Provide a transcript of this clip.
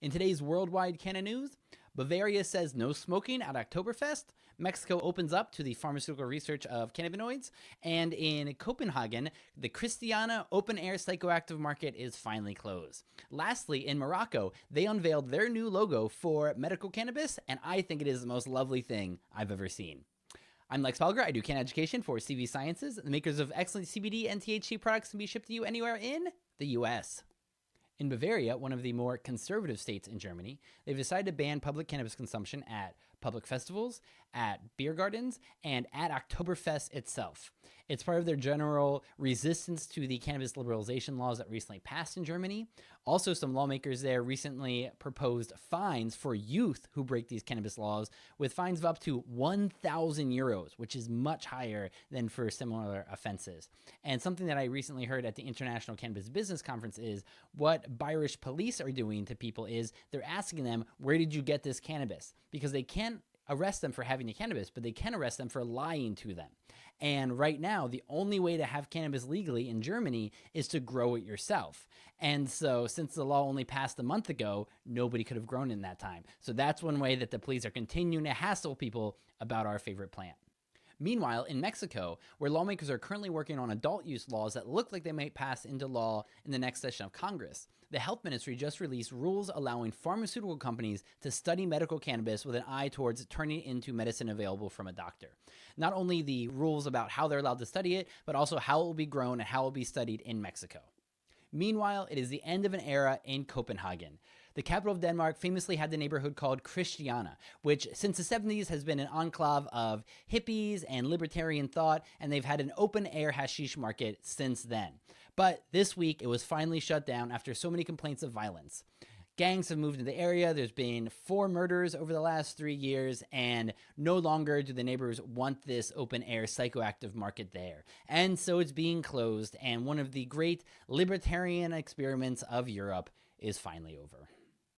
In today's worldwide Canna news, Bavaria says no smoking at Oktoberfest, Mexico opens up to the pharmaceutical research of cannabinoids, and in Copenhagen, the Christiania open-air psychoactive market is finally closed. Lastly, in Morocco, they unveiled their new logo for medical cannabis, and I think it is the most lovely thing I've ever seen. I'm Lex Pelger. I do Canna Education for CV Sciences. The makers of excellent CBD and THC products can be shipped to you anywhere in the U.S. In Bavaria, one of the more conservative states in Germany, they've decided to ban public cannabis consumption at public festivals, at beer gardens, and at Oktoberfest itself. It's part of their general resistance to the cannabis liberalization laws that recently passed in Germany. Also, some lawmakers there recently proposed fines for youth who break these cannabis laws, with fines of up to 1,000 euros, which is much higher than for similar offenses. And something that I recently heard at the International Cannabis Business Conference is what Irish police are doing to people is they're asking them, where did you get this cannabis? Because they can't arrest them for having the cannabis, but they can arrest them for lying to them. And right now, the only way to have cannabis legally in Germany is to grow it yourself. And so since the law only passed a month ago, nobody could have grown in that time. So that's one way that the police are continuing to hassle people about our favorite plant. Meanwhile, in Mexico, where lawmakers are currently working on adult use laws that look like they might pass into law in the next session of Congress, the health ministry just released rules allowing pharmaceutical companies to study medical cannabis with an eye towards turning it into medicine available from a doctor. Not only the rules about how they're allowed to study it, but also how it will be grown and how it will be studied in Mexico. Meanwhile, it is the end of an era in Copenhagen. The capital of Denmark famously had the neighborhood called Christiania, which since the 70s has been an enclave of hippies and libertarian thought, and they've had an open-air hashish market since then. But this week, it was finally shut down after so many complaints of violence. Gangs have moved into the area. There's been 4 murders over the last 3 years, and no longer do the neighbors want this open-air psychoactive market there. And so it's being closed, and one of the great libertarian experiments of Europe is finally over.